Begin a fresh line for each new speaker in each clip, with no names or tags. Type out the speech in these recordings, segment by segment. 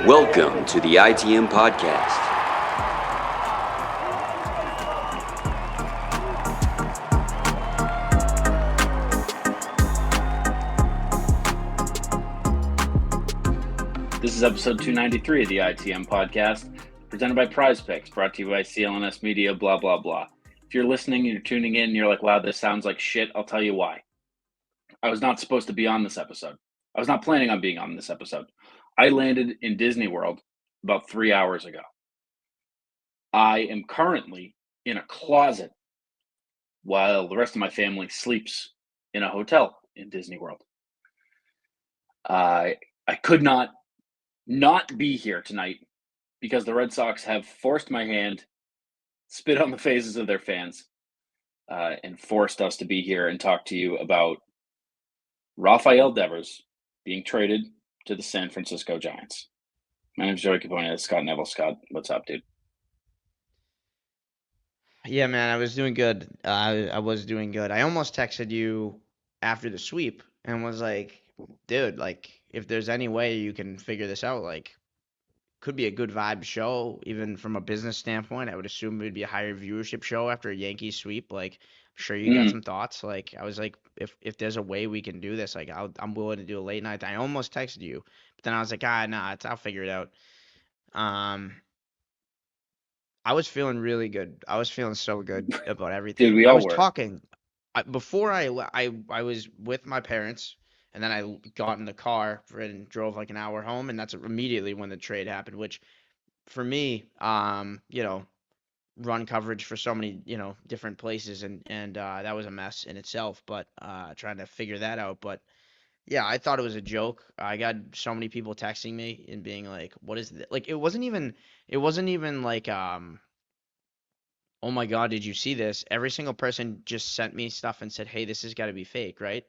Welcome to the ITM podcast.
This is episode 293 of the ITM podcast, presented by Prize Picks, brought to you by CLNS Media, blah, blah, blah. If you're listening and you're tuning in and you're like, wow, this sounds like shit, I'll tell you why. I was not supposed to be on this episode. I was not planning on being on this episode. I landed in Disney World about 3 hours ago. I am currently in a closet while the rest of my family sleeps in a hotel in Disney World. I could not be here tonight because the Red Sox have forced my hand, spit on the faces of their fans, and forced us to be here and talk to you about Rafael Devers being traded to the San Francisco Giants. My name is York Copponi and Scott Neville. Scott, what's up, dude?
Yeah, man, I was doing good. I was doing good. I almost texted you after the sweep and was like, dude, like, if there's any way you can figure this out, like, could be a good vibe show, even from a business standpoint. I would assume it would be a higher viewership show after a Yankees sweep. Like, I'm sure you got some thoughts. Like, I was like, if there's a way we can do this, like, I'm willing to do a late night. I almost texted you, but then I was like, nah, I'll figure it out. I was feeling really good. I was feeling so good about everything.
Dude, we
I
all
was
were.
talking before I was with my parents, and then I got in the car and drove like an hour home, and that's immediately when the trade happened. Which, for me, run coverage for so many different places, and that was a mess in itself. But trying to figure that out. But yeah, I thought it was a joke. I got so many people texting me and being like, "What is this?" Like, it wasn't even like oh my God, did you see this? Every single person just sent me stuff and said, hey, this has got to be fake, right?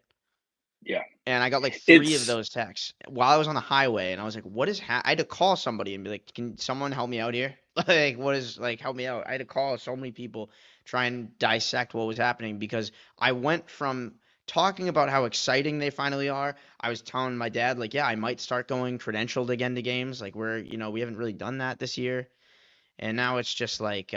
Yeah.
And I got like three of those texts while I was on the highway, and I was like, what is I had to call somebody and be like, can someone help me out here? Like, help me out. I had to call so many people, try and dissect what was happening, because I went from talking about how exciting they finally are. I was telling my dad, like, yeah, I might start going credentialed again to games. Like, we haven't really done that this year. And now it's just like,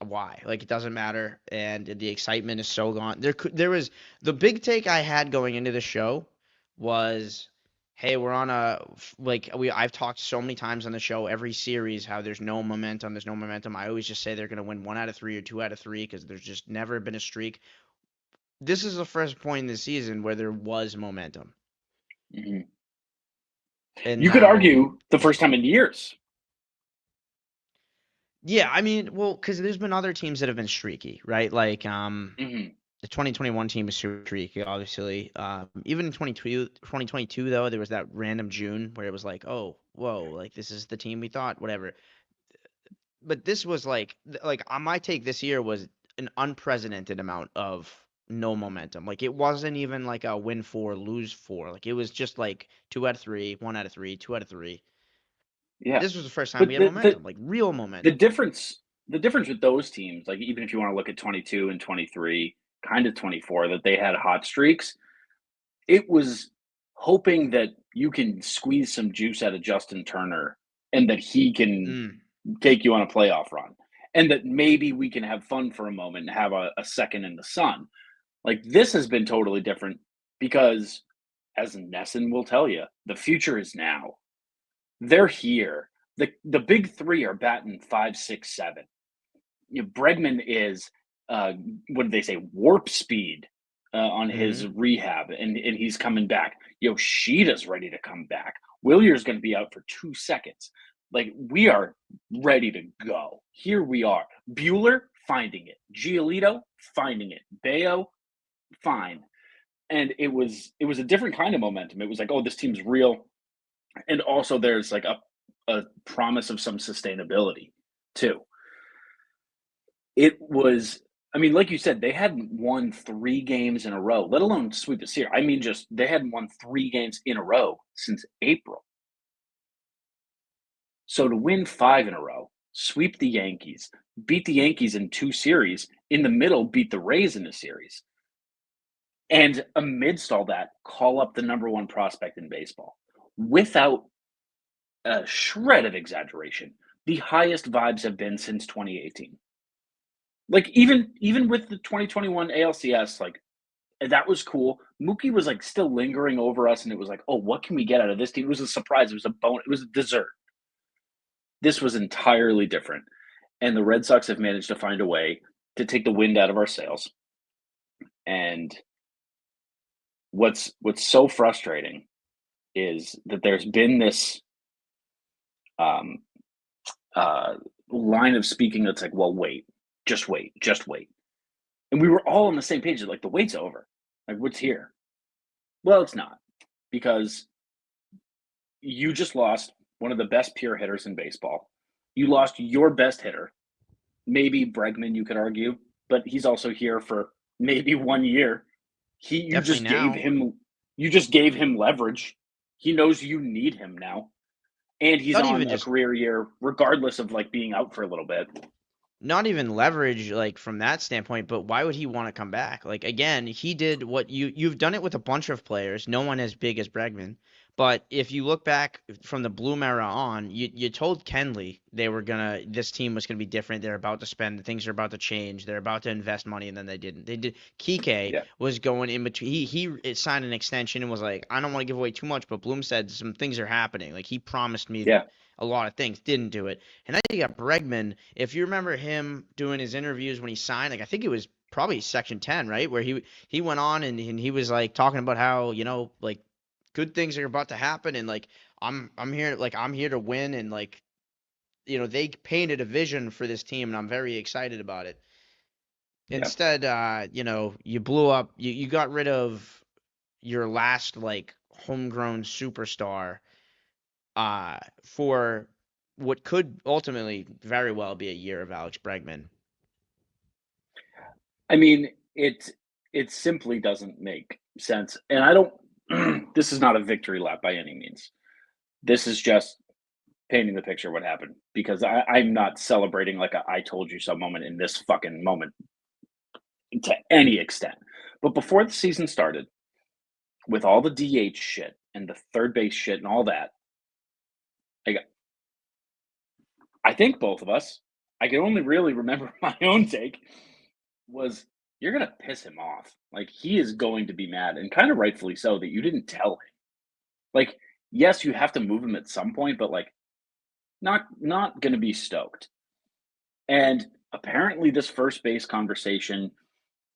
why? Like, it doesn't matter, and the excitement is so gone. There was the big take I had going into the show was, hey, we're on I've talked so many times on the show, every series, how there's no momentum. I always just say they're gonna win 1 out of 3 or 2 out of 3 because there's just never been a streak. This is the first point in the season where there was momentum.
Mm-hmm.
And
you could argue the first time in years.
Yeah, I mean, well, because there's been other teams that have been streaky, right? Like, the 2021 team was super streaky, obviously. Even in 2022, though, there was that random June where it was like, oh, whoa, like, this is the team we thought, whatever. But this was like on my take this year was an unprecedented amount of no momentum. Like, it wasn't even like a win 4, lose 4. Like, it was just like 2 out of 3, 1 out of 3, 2 out of 3.
Yeah.
This was the first time we had momentum, like real momentum.
The difference with those teams, like, even if you want to look at 22 and 23, kind of 24, that they had hot streaks, it was hoping that you can squeeze some juice out of Justin Turner and that he can take you on a playoff run, and that maybe we can have fun for a moment and have a second in the sun. Like, this has been totally different because, as Nesson will tell you, the future is now. They're here. The big three are batting 5, 6, 7. Bregman is what did they say, warp speed on his rehab, and he's coming back. Yoshida's ready to come back. Willier's going to be out for 2 seconds. Like, we are ready to go. Here we are. Bueller finding it. Giolito finding it. Bayo fine. And it was a different kind of momentum. It was like, oh, this team's real. And also there's like a promise of some sustainability too. It was, I mean, like you said, they hadn't won 3 games in a row, let alone sweep the series. I mean, just they hadn't won 3 games in a row since April. So to win 5 in a row, sweep the Yankees, beat the Yankees in 2 series, in the middle, beat the Rays in a series, and amidst all that, call up the number 1 prospect in baseball. without a shred of exaggeration, the highest vibes have been since 2018. Like even with the 2021 ALCS, like that was cool. Mookie was like still lingering over us, and it was like, oh, what can we get out of this team? It was a surprise. It was a bone. It was a dessert. This was entirely different, and the Red Sox have managed to find a way to take the wind out of our sails. And what's so frustrating is that there's been this line of speaking that's like, well, wait, just wait. And we were all on the same page. Like, the wait's over. Like, what's here? Well, it's not, because you just lost one of the best pure hitters in baseball. You lost your best hitter. Maybe Bregman, you could argue, but he's also here for maybe 1 year. You just gave him leverage. He knows you need him now. And he's on a career year, regardless of like being out for a little bit.
Not even leverage, like, from that standpoint, but why would he want to come back? Like, again, he did what you've done it with a bunch of players, no one as big as Bregman. But if you look back from the Bloom era on, you told Kenley this team was gonna be different. They're about to spend, things are about to change. They're about to invest money, and then they didn't. They did. Kike was going in between. He signed an extension and was like, I don't want to give away too much, but Bloom said some things are happening. Like, he promised me a lot of things, didn't do it. And then you got Bregman. If you remember him doing his interviews when he signed, like, I think it was probably Section 10, right, where he went on and he was like talking about how, like, good things are about to happen, and like I'm here to win, and like, they painted a vision for this team, and I'm very excited about it. Instead, you blew up. You got rid of your last like homegrown superstar for what could ultimately very well be a year of Alex Bregman.
I mean, it simply doesn't make sense, and I don't. This is not a victory lap by any means. This is just painting the picture of what happened, because I'm not celebrating like a I told you so moment in this fucking moment to any extent. But before the season started, with all the DH shit and the third base shit and all that, I think both of us, I can only really remember my own take, was you're going to piss him off. Like, he is going to be mad, and kind of rightfully so, that you didn't tell him. Like, yes, you have to move him at some point, but like, not going to be stoked. And apparently this first base conversation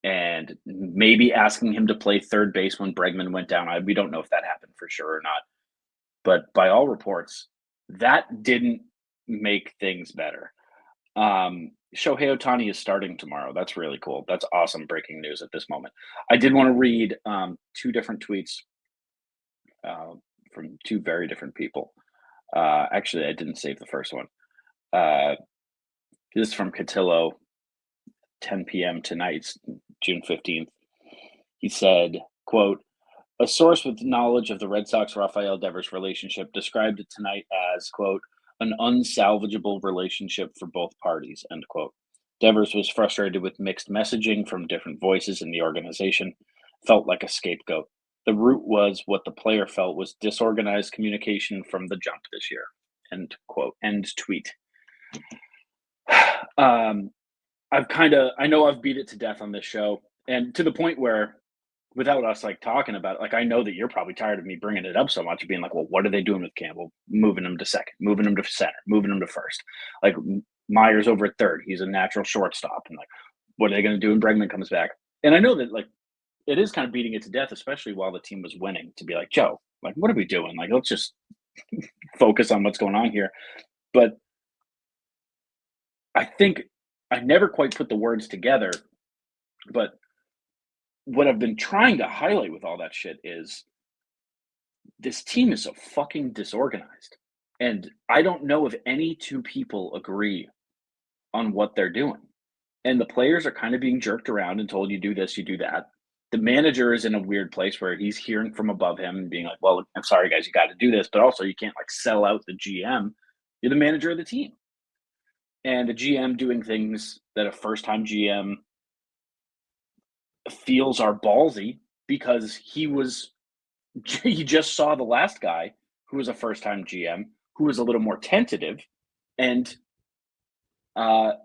and maybe asking him to play third base when Bregman went down, we don't know if that happened for sure or not. But by all reports, that didn't make things better. Shohei Ohtani is starting tomorrow. That's really cool. That's awesome breaking news at this moment. I did want to read two different tweets from two very different people. Actually, I didn't save the first one. This is from Cotillo, 10 p.m. tonight, June 15th. He said, quote, "A source with knowledge of the Red Sox-Rafael Devers relationship described it tonight as, quote, an unsalvageable relationship for both parties," end quote. Devers was frustrated with mixed messaging from different voices in the organization, felt like a scapegoat. The root was what the player felt was disorganized communication from the jump this year, end quote, end tweet. I know I've beat it to death on this show, and to the point where, without us like talking about it, like, I know that you're probably tired of me bringing it up so much, being like, well, what are they doing with Campbell? Moving him to second, moving him to center, moving him to first. Like, Myers over at third, he's a natural shortstop, and like, what are they going to do when Bregman comes back? And I know that like it is kind of beating it to death, especially while the team was winning, to be like, Joe, like, what are we doing? Like, let's just focus on what's going on here. But I think I never quite put the words together, but what I've been trying to highlight with all that shit is this team is so fucking disorganized. And I don't know if any two people agree on what they're doing. And the players are kind of being jerked around and told, you do this, you do that. The manager is in a weird place where he's hearing from above him and being like, well, I'm sorry, guys, you got to do this. But also, you can't like sell out the GM. You're the manager of the team. And the GM doing things that a first-time GM feels are ballsy, because he just saw the last guy who was a first-time GM, who was a little more tentative, and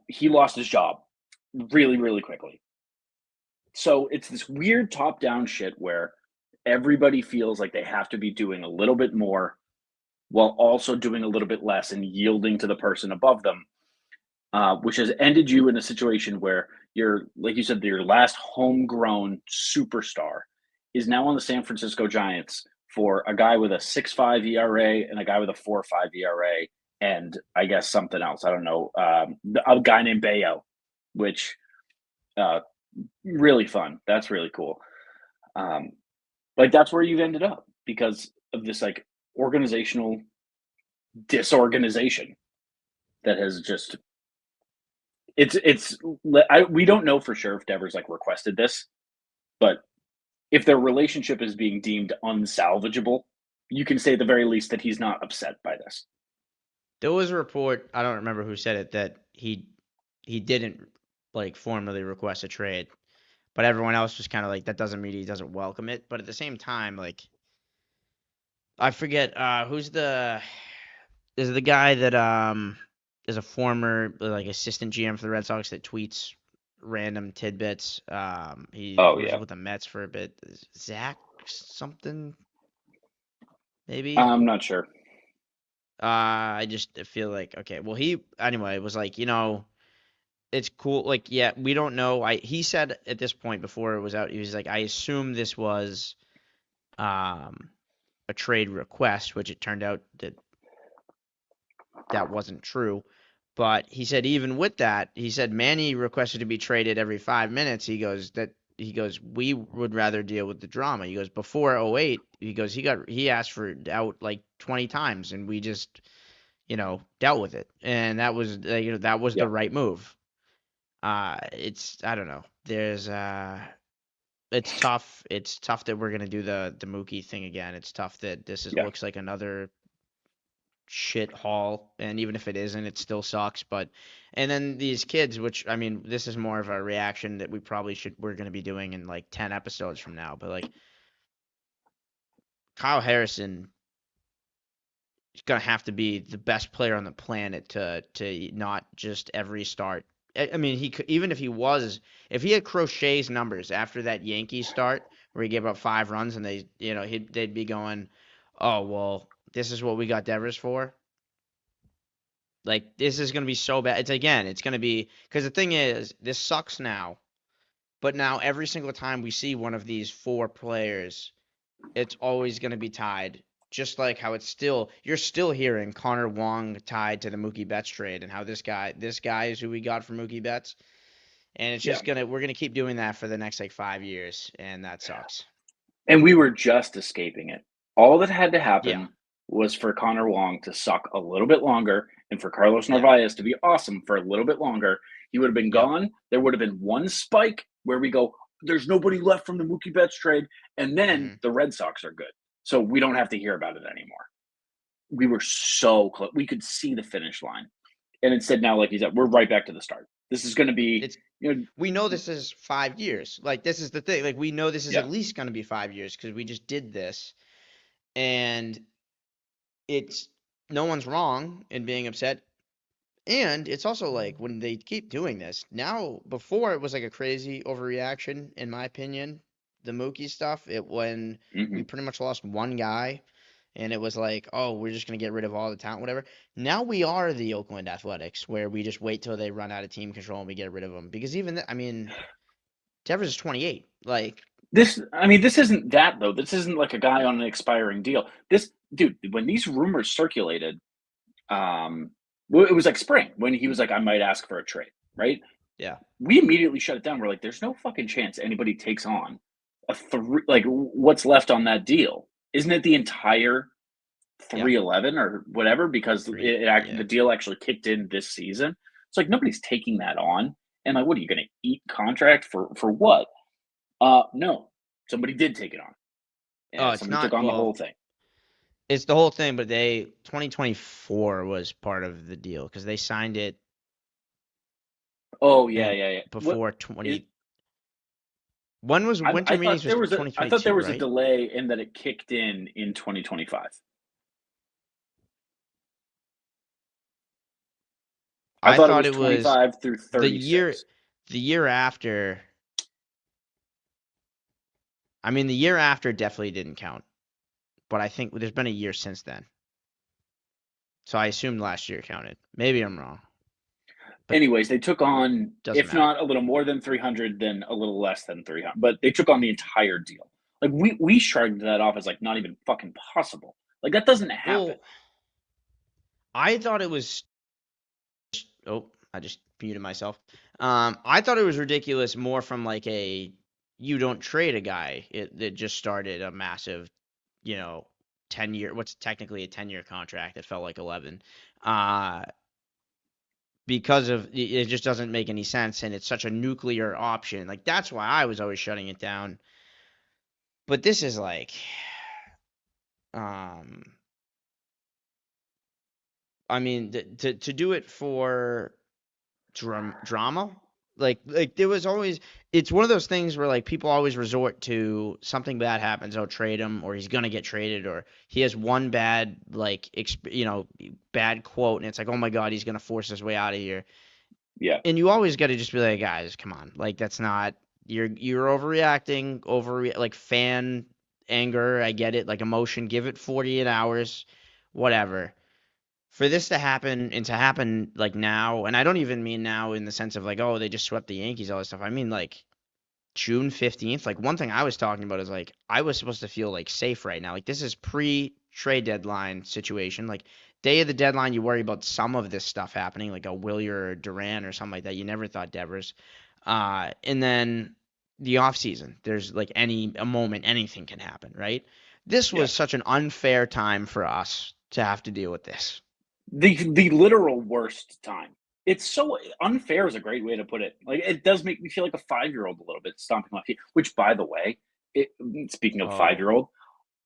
he lost his job really, really quickly. So it's this weird top-down shit where everybody feels like they have to be doing a little bit more while also doing a little bit less and yielding to the person above them, which has ended you in a situation where like you said, your last homegrown superstar is now on the San Francisco Giants for a guy with a 6.5 ERA and a guy with a 4.5 ERA, and I guess something else. I don't know. A guy named Bayo, which really fun. That's really cool. Like that's where you've ended up because of this like organizational disorganization that has just we don't know for sure if Devers like requested this, but if their relationship is being deemed unsalvageable, you can say at the very least that he's not upset by this.
There was a report, I don't remember who said it, that he didn't like formally request a trade, but everyone else was kind of like, that doesn't mean he doesn't welcome it. But at the same time, like, I forget is the guy that is a former like assistant GM for the Red Sox that tweets random tidbits. He was with the Mets for a bit. Zach something, maybe.
I'm not sure.
I just feel like okay. Well, he anyway was like, it's cool. Like, yeah, we don't know. He said at this point before it was out, he was like, I assume this was a trade request, which it turned out that wasn't true. But he said even with that, he said Manny requested to be traded every 5 minutes. He goes we would rather deal with the drama. He goes before 08, he asked for out like 20 times and we just dealt with it. And that was the right move. I don't know. It's tough. It's tough that we're gonna do the Mookie thing again. It's tough that looks like another shit haul, and even if it isn't, it still sucks. And then these kids, which I mean, this is more of a reaction that we're gonna be doing in like 10 episodes from now. But like Kyle Harrison is gonna have to be the best player on the planet to not just every start. I mean, he could, even if he had Crochet's numbers after that Yankees start where he gave up 5 runs and they'd be going, oh well, this is what we got Devers for. Like this is gonna be so bad. It's gonna be because the thing is, this sucks now, but now every single time we see one of these 4 players, it's always gonna be tied. Just like how you're still hearing Connor Wong tied to the Mookie Betts trade and how this guy is who we got for Mookie Betts. And it's just we're gonna keep doing that for the next like 5 years, and that sucks.
And we were just escaping it. All that had to happen was for Connor Wong to suck a little bit longer and for Carlos Narvaez to be awesome for a little bit longer. He would have been gone. There would have been one spike where we go, there's nobody left from the Mookie Betts trade, and then the Red Sox are good. So we don't have to hear about it anymore. We were so close. We could see the finish line. And instead now, like you said, we're right back to the start. This is going to be
we know this is 5 years. Like this is the thing. Like we know this is at least going to be 5 years because we just did this. And it's no one's wrong in being upset. And it's also like when they keep doing this. Now, before it was like a crazy overreaction, in my opinion. The Mookie stuff, when we pretty much lost one guy, and it was like, oh, we're just going to get rid of all the talent, whatever. Now we are the Oakland Athletics, where we just wait till they run out of team control and we get rid of them. Because even, Devers is 28. Like
this isn't that, though. This isn't like a guy on an expiring deal. This, dude, when these rumors circulated, it was like spring, when he was like, I might ask for a trade, right?
Yeah.
We immediately shut it down. We're like, there's no fucking chance anybody takes on what's left on that deal. Isn't it the entire 311 or whatever? Because the deal actually kicked in this season. It's like nobody's taking that on. And like, what are you going to eat contract for what? No, somebody did take it on. And somebody took on the whole thing.
It's the whole thing, but 2024 was part of the deal because they signed it.
Oh yeah.
Before 20. When was winter meetings? Was 2022,
I thought there was
right?
a delay in that it kicked in 2025. I thought
thought
it
it
was
was
25 through
the year
36.
the year after. I mean, the year after definitely didn't count, but I think there's been a year since then. So I assumed last year counted. Maybe I'm wrong. But
Anyways, they took on,
doesn't
if
matter.
not a little more than 300, then a little less than 300. But they took on the entire deal. Like we shrugged that off as like not even fucking possible. Like that doesn't happen.
Well, I thought it was. Oh, I just muted myself. I thought it was ridiculous more from like a you don't trade a guy. It just started a massive, 10-year. What's technically a 10-year contract that felt like 11. Because of it just doesn't make any sense, and it's such a nuclear option. Like that's why I was always shutting it down. But this is like, I mean, to do it for drama, like there was always. It's one of those things where like people always resort to something bad happens, oh trade him, or he's gonna get traded, or he has one bad bad quote, and it's like, oh my god, he's gonna force his way out of here.
Yeah.
And you always got to just be like, guys, come on, like that's not you're overreacting, like fan anger. I get it, like emotion. Give it 48 hours, whatever. For this to happen and to happen like now, and I don't even mean now in the sense of like, oh, they just swept the Yankees, all this stuff. I mean like June 15th. Like one thing I was talking about is like I was supposed to feel like safe right now. Like this is pre-trade deadline situation. Like day of the deadline, you worry about some of this stuff happening, like a Willier or Duran or something like that. You never thought Devers. And then the offseason, there's like a moment, anything can happen, right? This was such an unfair time for us to have to deal with this.
The literal worst time. It's so unfair is a great way to put it. Like it does make me feel like a 5-year-old a little bit stomping my feet. Which, by the way, speaking of
Oh.
5-year-old,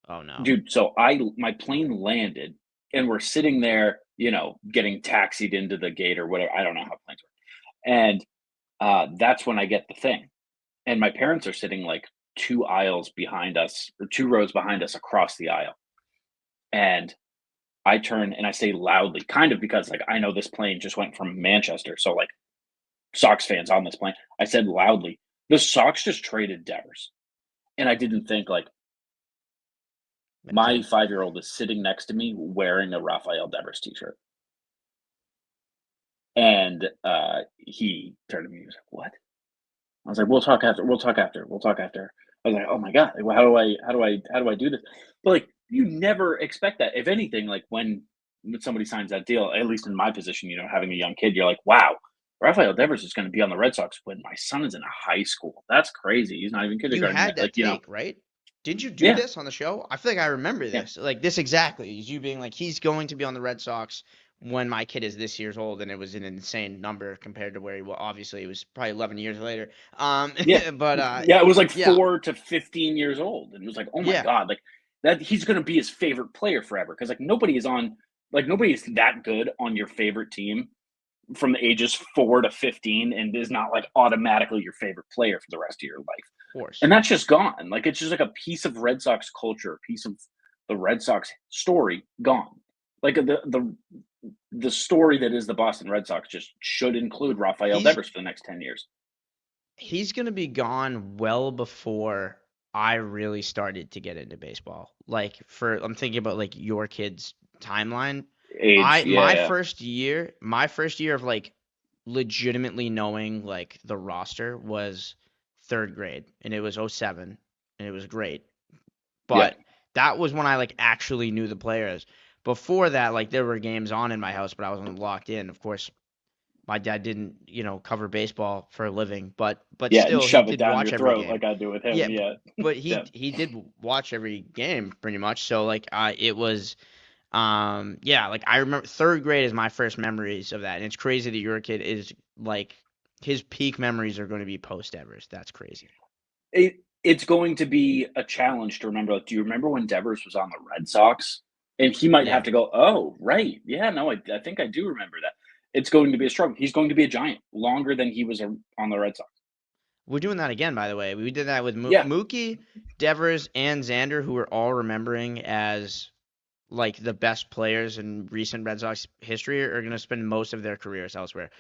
Oh no,
dude. So my plane landed, and we're sitting there, getting taxied into the gate or whatever. I don't know how planes work. And that's when I get the thing, and my parents are sitting like 2 aisles behind us, or 2 rows behind us across the aisle, and I turn and I say loudly, kind of because like I know this plane just went from Manchester, so like Sox fans on this plane. I said loudly, "The Sox just traded Devers," and I didn't think like my 5-year-old is sitting next to me wearing a Rafael Devers t-shirt, and he turned to me and was like, "What?" I was like, "We'll talk after. We'll talk after. We'll talk after." I was like, "Oh my god, like, how do I do this?" But like, you never expect that. If anything, like when somebody signs that deal, at least in my position, having a young kid, you're like, "Wow, Rafael Devers is going to be on the Red Sox when my son is in high school. That's crazy. He's not even
you
kindergarten
had
yet."
that
Like,
take, right? Did you do
yeah,
this on the show? I feel like I remember
yeah,
this. Like this exactly. Is you being like, he's going to be on the Red Sox when my kid is this years old, and it was an insane number compared to where he was. Obviously, it was probably 11 years later.
yeah,
But
yeah. It was like
yeah,
4 to 15 years old, and it was like, "Oh my
yeah,
god, like that he's going to be his favorite player forever." Because nobody is that good on your favorite team from the ages 4 to 15 and is not like automatically your favorite player for the rest of your life.
of course.
And that's just gone. Like it's just like a piece of Red Sox culture, a piece of the Red Sox story gone. Like the story that is the Boston Red Sox just should include Rafael
He's
Devers for the next 10 years.
he's gonna be gone well before I really started to get into baseball. Like I'm thinking about like your kid's timeline.
Age,
My
yeah.
my first year of like legitimately knowing like the roster was third grade, and it was '07, and it was great.
Yeah.
But that was when I like actually knew the players. Before that, like there were games on in my house, but I wasn't locked in. Of course, my dad didn't, cover baseball for a living, but
Yeah, and
still he
shove it
did
down your
watch every
throat
game.
like I do with him.
Yeah,
Yeah.
but
Yeah.
he did watch every game pretty much. So like it was yeah, like I remember third grade is my first memories of that. And it's crazy that your kid is like his peak memories are going to be post Evers. That's crazy.
It's going to be a challenge to remember. Like, do you remember when Devers was on the Red Sox? And he might have
Yeah.
to go, oh, right. Yeah, no, I think I do remember that. It's going to be a struggle. He's going to be a giant longer than he was on the Red Sox.
We're doing that again, by the way. We did that with
Yeah.
Mookie, Devers, and Xander, who we're all remembering as like the best players in recent Red Sox history are going to spend most of their careers elsewhere.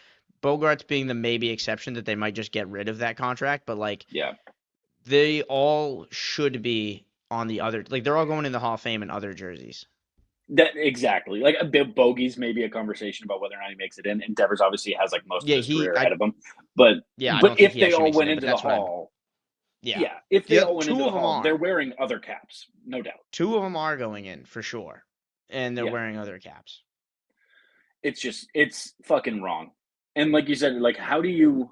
Bogarts being the maybe exception that they might just get rid of that contract, but like
Yeah.
they all should be on the other, like they're all going in the Hall of Fame in other jerseys.
That exactly. Like a bit bogeys, maybe a conversation about whether or not he makes it in. And Devers obviously has like most of
Yeah,
his career ahead of him. But
I don't think
if
he
they
actually
all
makes it
went
in, but
into the
that's what
Hall,
yeah.
if they all went
Two
into the
of them
Hall, they're
are.
wearing other caps, no doubt.
Two of them are going in for sure, and they're wearing other caps.
It's fucking wrong. And like you said, like how do you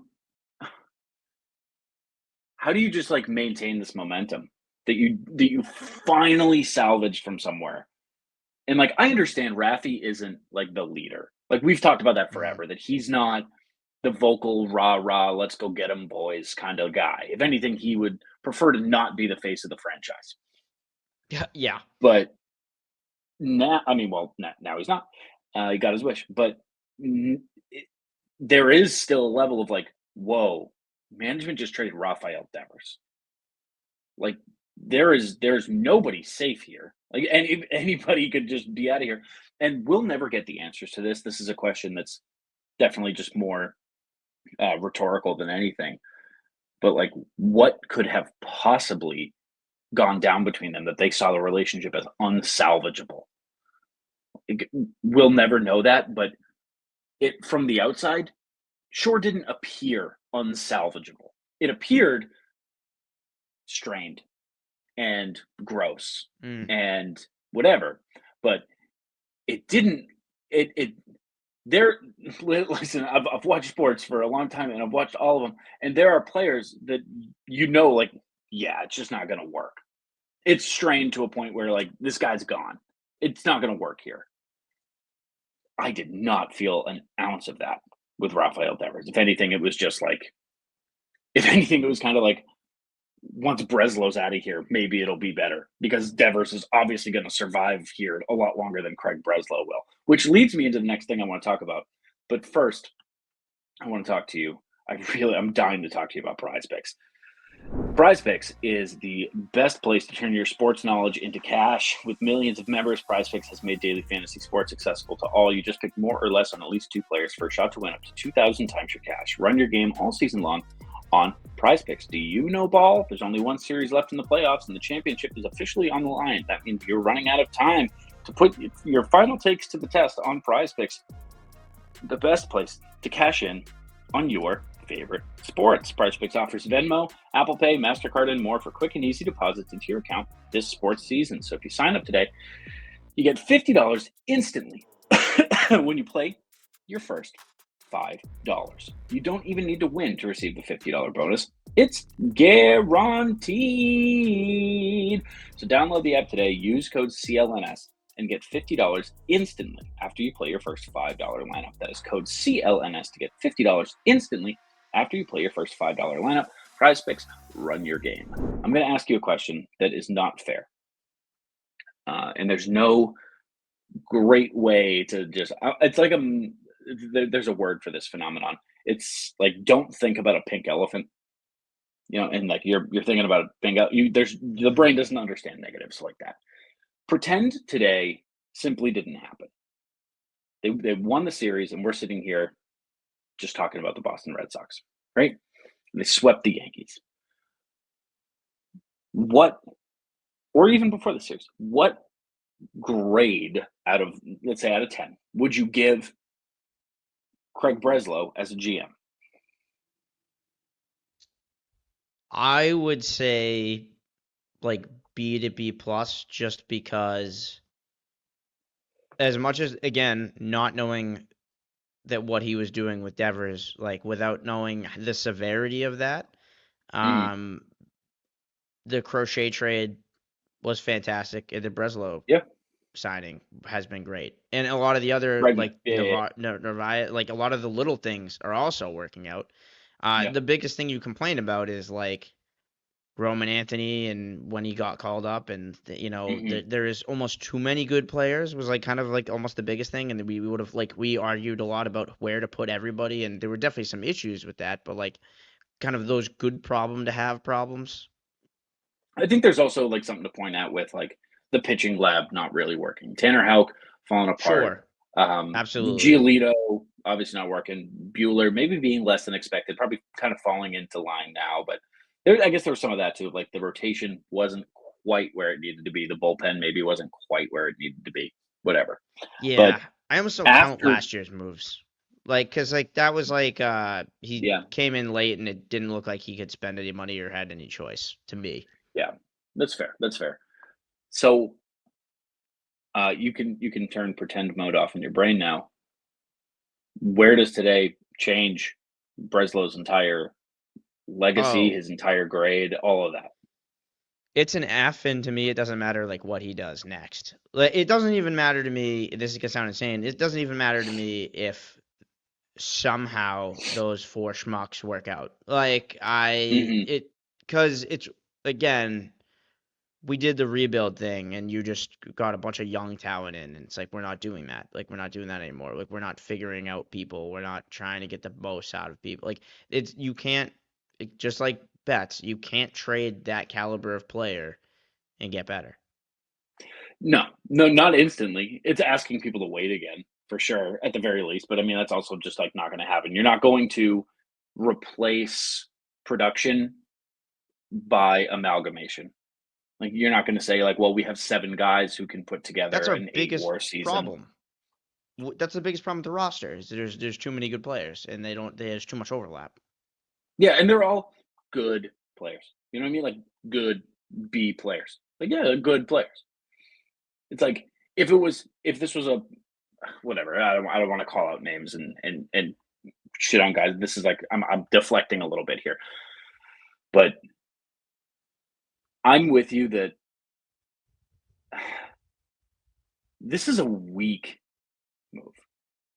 just like maintain this momentum that you finally salvaged from somewhere? And like I understand Rafi isn't like the leader. Like we've talked about that forever, that he's not the vocal rah rah, let's go get him boys kind of guy. If anything, he would prefer to not be the face of the franchise.
Yeah.
But now, I mean, well, now he's not. He got his wish, but there is still a level of like, whoa, management just traded Rafael Devers. Like there's nobody safe here. Like anybody could just be out of here, and we'll never get the answers to this. This is a question that's definitely just more rhetorical than anything. But like, what could have possibly gone down between them that they saw the relationship as unsalvageable? We'll never know that, but it from the outside sure didn't appear unsalvageable. It appeared strained and gross and whatever, but it didn't. It there. Listen, I've watched sports for a long time, and I've watched all of them, and there are players that like, yeah, it's just not going to work. It's strained to a point where like this guy's gone. It's not going to work here. I did not feel an ounce of that with Rafael Devers. If anything, it was just like, if anything, it was kind of like, once Breslow's out of here, maybe it'll be better because Devers is obviously going to survive here a lot longer than Craig Breslow will, which leads me into the next thing I want to talk about. But first, I want to talk to you. I'm dying to talk to you about Prize Picks. Prize Picks is the best place to turn your sports knowledge into cash. With millions of members, Prize Picks has made daily fantasy sports accessible to all. You just pick more or less on at least two players for a shot to win up to 2,000 times your cash. Run your game all season long on Prize Picks. Do you know ball? There's only one series left in the playoffs, and the championship is officially on the line. That means you're running out of time to put your final takes to the test on Prize Picks, the best place to cash in on your favorite sports. Prize Picks offers Venmo, Apple Pay, MasterCard, and more for quick and easy deposits into your account this sports season. So if you sign up today, you get $50 instantly when you play your first $5. You don't even need to win to receive the $50 bonus. It's guaranteed. So download the app today, use code CLNS, and get $50 instantly after you play your first $5 lineup. That is code CLNS to get $50 instantly after you play your first $5 lineup. Prize Picks, run your game. I'm going to ask you a question that is not fair. And there's no great way to just, it's like there's a word for this phenomenon. It's like, don't think about a pink elephant, and like you're thinking about a pink elephant. The brain doesn't understand negatives like that. Pretend today simply didn't happen. They won the series, and we're sitting here just talking about the Boston Red Sox, right? They swept the Yankees. Or even before the series, what grade out of 10 would you give Craig Breslow as a GM?
I would say like B to B plus, just because as much as, again, not knowing that what he was doing with Devers, like without knowing the severity of that, the Crochet trade was fantastic, and the Breslow signing has been great, and a lot of the other Narvaez, like a lot of the little things are also working out. The biggest thing you complain about is like Roman Anthony, and when he got called up, and there is almost too many good players was like kind of like almost the biggest thing, and we would have we argued a lot about where to put everybody, and there were definitely some issues with that, but like kind of those good problem to have problems.
I think there's also like something to point out with like the pitching lab not really working. Tanner Houck falling apart.
Sure. Absolutely.
Giolito obviously not working. Bueller maybe being less than expected, probably kind of falling into line now. But I guess there was some of that too. Like the rotation wasn't quite where it needed to be. The bullpen maybe wasn't quite where it needed to be. Whatever.
Yeah,
But
I almost don't count
after,
last year's moves. Like, cause like that was like he
yeah,
came in late and it didn't look like he could spend any money or had any choice to me.
yeah, that's fair. That's fair. So you can turn pretend mode off in your brain now. Where does today change Breslow's entire legacy,
Oh,
his entire grade, all of that?
it's an F, and to me, it doesn't matter like what he does next. Like, it doesn't even matter to me. This is gonna sound insane. It doesn't even matter to me if somehow those four schmucks work out. Like
Hmm.
because it's again, we did the rebuild thing, and you just got a bunch of young talent in, and it's like we're not doing that. Like we're not doing that anymore. Like we're not figuring out people. We're not trying to get the most out of people. Like it's you can't just like bets. You can't trade that caliber of player and get better.
No, no, not instantly. It's asking people to wait again for sure, at the very least. But I mean, that's also just like not going to happen. You're not going to replace production by amalgamation. Like you're not going to say like, well, we have 7 guys who can put
That's
together
our
an 8
biggest
WAR season.
problem. That's the biggest problem with the roster is there's too many good players and there's too much overlap.
Yeah, and they're all good players. You know what I mean? Like good B players. Like yeah, good players. It's like if this was a whatever. I don't want to call out names and shit on guys. This is like I'm deflecting a little bit here, but I'm with you that this is a weak move.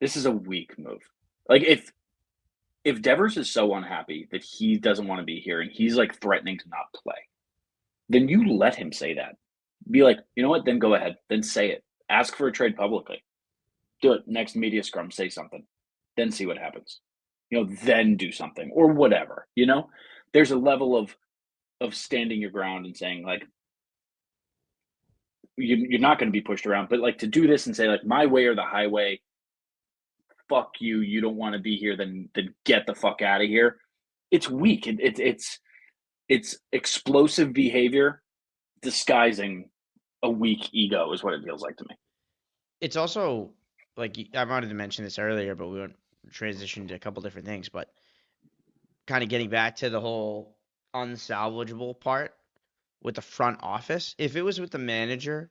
This is a weak move. Like if Devers is so unhappy that he doesn't want to be here and he's like threatening to not play, then you let him say that. Be like, you know what? Then go ahead. Then say it. Ask for a trade publicly. Do it. Next media scrum, say something. Then see what happens. Then do something or whatever. There's a level of standing your ground and saying like you're not going to be pushed around, but like to do this and say like my way or the highway. Fuck you. You don't want to be here. Then get the fuck out of here. It's weak. It's explosive behavior disguising a weak ego is what it feels like to me.
It's also like I wanted to mention this earlier, but we went transitioned to a couple different things. But kind of getting back to the whole unsalvageable part with the front office. If it was with the manager,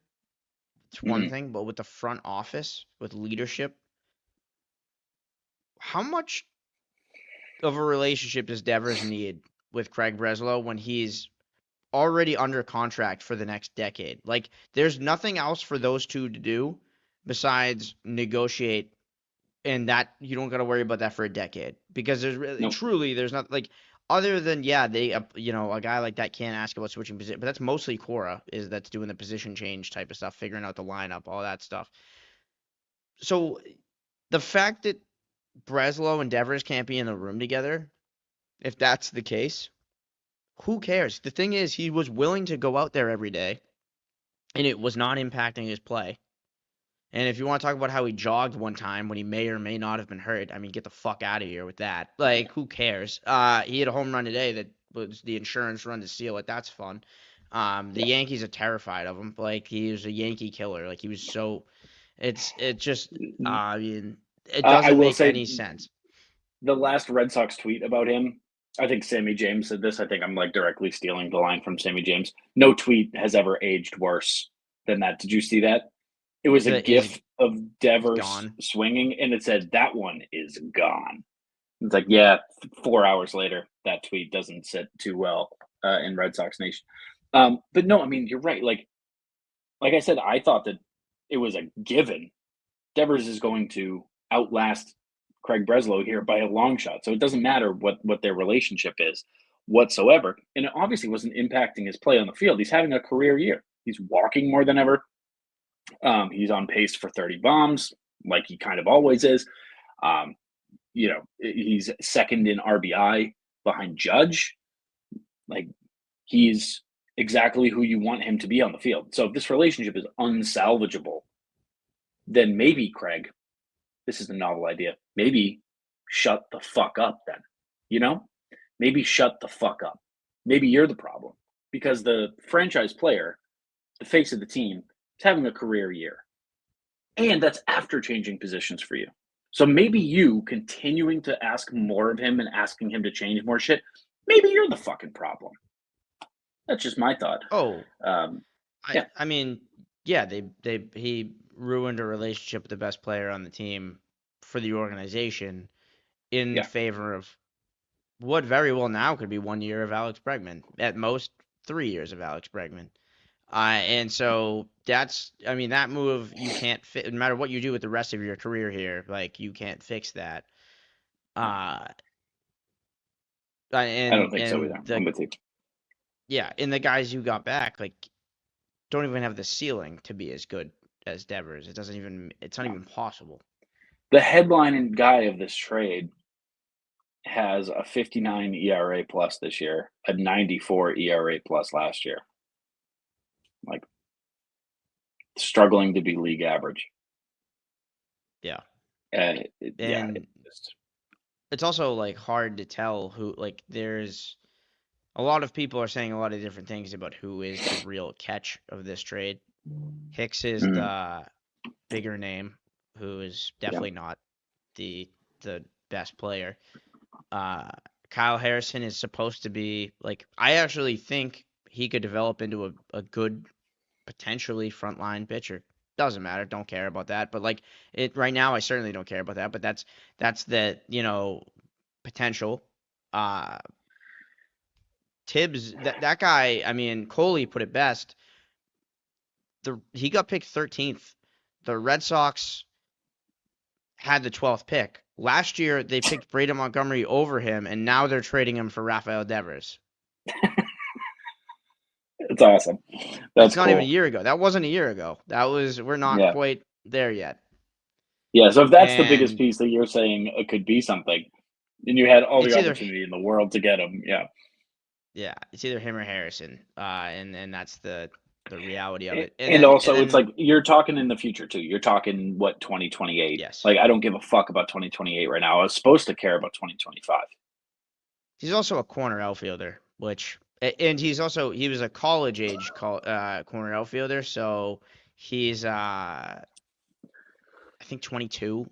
it's one
Mm-hmm.
thing, but with the front office, with leadership, how much of a relationship does Devers need with Craig Breslow when he's already under contract for the next decade? Like, there's nothing else for those two to do besides negotiate, and that you don't got to worry about that for a decade because there's really
Nope.
truly there's not like other than they a guy like that can't ask about switching position, but that's mostly Cora is that's doing the position change type of stuff, figuring out the lineup, all that stuff. So the fact that Breslow and Devers can't be in the room together, if that's the case, who cares? The thing is, he was willing to go out there every day, and it was not impacting his play. And if you want to talk about how he jogged one time when he may or may not have been hurt, I mean, get the fuck out of here with that. Like, who cares? He had a home run today that was the insurance run to seal it. That's fun. The
Yeah.
Yankees are terrified of him. Like, he was a Yankee killer. Like, he was so. It just. I mean, it
I
doesn't
will
make
say
any sense.
the last Red Sox tweet about him, I think Sammy James said this. I think I'm like directly stealing the line from Sammy James. No tweet has ever aged worse than that. Did you see that? It was a
The is
GIF of Devers
gone.
swinging, and it said, "That one is gone." It's like, yeah, 4 hours later, that tweet doesn't sit too well in Red Sox Nation. But no, I mean, you're right. Like I said, I thought that it was a given. Devers is going to outlast Craig Breslow here by a long shot. So it doesn't matter what their relationship is whatsoever. And it obviously wasn't impacting his play on the field. He's having a career year. He's walking more than ever. He's on pace for 30 bombs, like he kind of always is. He's second in RBI behind Judge. Like he's exactly who you want him to be on the field. So if this relationship is unsalvageable, then maybe, Craig, this is a novel idea. Maybe shut the fuck up then. You know? Maybe shut the fuck up. Maybe you're the problem because the franchise player, the face of the team, is having a career year. And that's after changing positions for you. So maybe you continuing to ask more of him and asking him to change more shit, maybe you're the fucking problem. That's just my thought.
Oh,
Yeah.
I mean, yeah, he ruined a relationship with the best player on the team for the organization in
Yeah.
favor of what very well now could be 1 year of Alex Bregman, at most 3 years of Alex Bregman. And so I mean, that move you can't fit, no matter what you do with the rest of your career here, like you can't fix that. Uh,
I don't think so either. I'm with you.
Yeah, and the guys you got back, like, don't even have the ceiling to be as good as Devers. It's not even possible.
The headlining guy of this trade has a 59 ERA plus this year, a 94 ERA plus last year. Like, struggling to be league average.
Yeah.
And
it's also like hard to tell who, like, there's a lot of people are saying a lot of different things about who is the real catch of this trade. Hicks is the bigger name, who is definitely not the best player. Kyle Harrison is supposed to be, like, I actually think he could develop into a good, potentially frontline pitcher. Doesn't matter, don't care about that. But like it right now, I certainly don't care about that. But that's the potential. Tibbs, that guy. I mean, Coley put it best. He got picked 13th. The Red Sox had the 12th pick. Last year, they picked Braden Montgomery over him, and now they're trading him for Rafael Devers.
It's awesome. That's
not even a year ago. That wasn't a year ago. We're not quite there yet.
Yeah, so if that's the biggest piece that you're saying it could be something, then you had all the opportunity in the world to get him. Yeah.
Yeah, it's either him or Harrison, and that's the reality of it.
And also, it's like you're talking in the future too. You're talking 2028.
Yes.
Like I don't give a fuck about 2028 right now. I was supposed to care about 2025.
He's also a corner outfielder, and he was a college age corner outfielder, so he's I think 22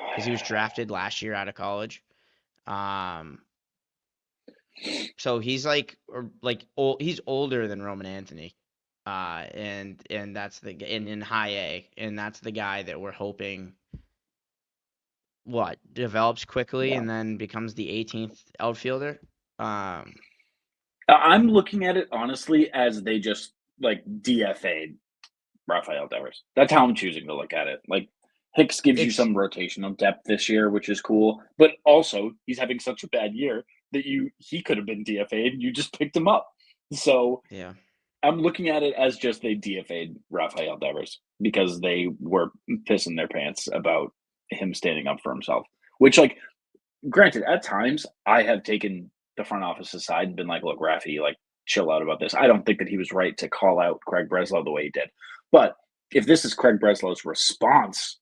because he was drafted last year out of college. So he's he's older than Roman Anthony. And that's in high A, and that's the guy that we're hoping develops quickly and then becomes the 18th outfielder.
I'm looking at it honestly as they just like DFA'd Rafael Devers. That's how I'm choosing to look at it. Like Hicks gives you some rotational depth this year, which is cool, but also he's having such a bad year that he could have been DFA'd and you just picked him up. So
yeah.
I'm looking at it as just they DFA'd Rafael Devers because they were pissing their pants about him standing up for himself. Which, like, granted, at times I have taken the front office aside and been like, look, Rafi, like, chill out about this. I don't think that he was right to call out Craig Breslow the way he did. But if this is Craig Breslow's response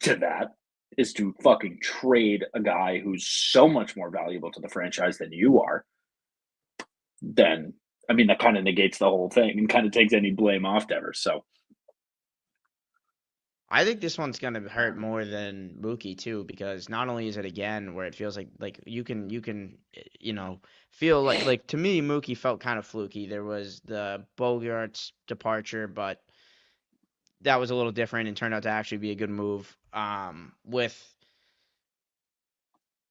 to that, is to fucking trade a guy who's so much more valuable to the franchise than you are, then I mean, that kind of negates the whole thing and kind of takes any blame off Devers. So
I think this one's gonna hurt more than Mookie too, because not only is it again where it feels like you can feel like to me Mookie felt kind of fluky. There was the Bogarts departure, but that was a little different and turned out to actually be a good move.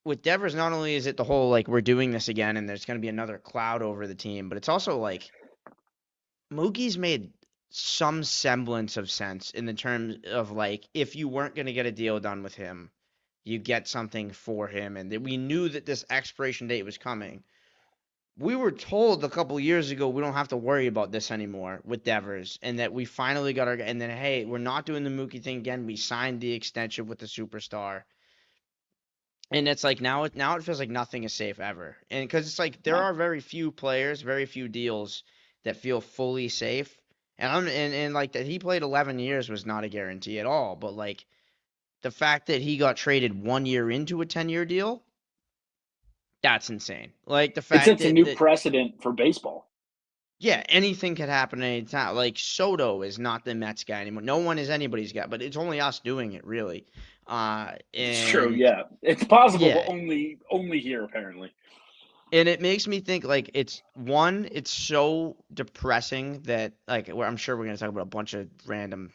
With Devers, not only is it the whole like we're doing this again and there's going to be another cloud over the team, but it's also like Mookie's made some semblance of sense in the terms of like if you weren't going to get a deal done with him, you get something for him, and that we knew that this expiration date was coming. We were told a couple years ago we don't have to worry about this anymore with Devers, and that we finally got and then hey, we're not doing the Mookie thing again. We signed the extension with the superstar. And it's like now it feels like nothing is safe ever. And because it's like there
No.
are very few players, very few deals that feel fully safe. And like that he played 11 years was not a guarantee at all. But like the fact that he got traded 1 year into a 10-year deal, that's insane. Like the
It
fact
sets a new
that
precedent for baseball.
yeah, anything could happen at any time. Like Soto is not the Mets guy anymore. No one is anybody's guy, but it's only us doing it really.
It's true,
And
yeah. It's possible, but
yeah,
only here apparently.
and it makes me think like it's so depressing that like I'm sure we're gonna talk about a bunch of random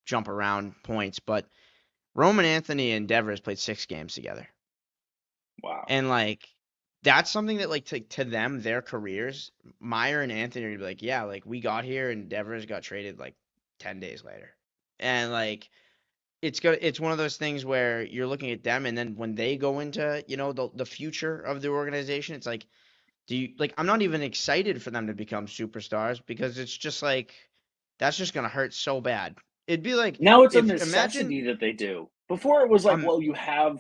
jump around points, but Roman Anthony and Devers played 6 games together.
Wow.
And like that's something that like to them, their careers, Meyer and Anthony are gonna be like, yeah, like we got here and Devers got traded like 10 days later. And like it's one of those things where you're looking at them and then when they go into, the future of the organization, it's like, do you like I'm not even excited for them to become superstars because it's just like that's just gonna hurt so bad. It'd be like
Now it's a
if imagine
necessity that they do. Before it was like,
I'm
well, you have,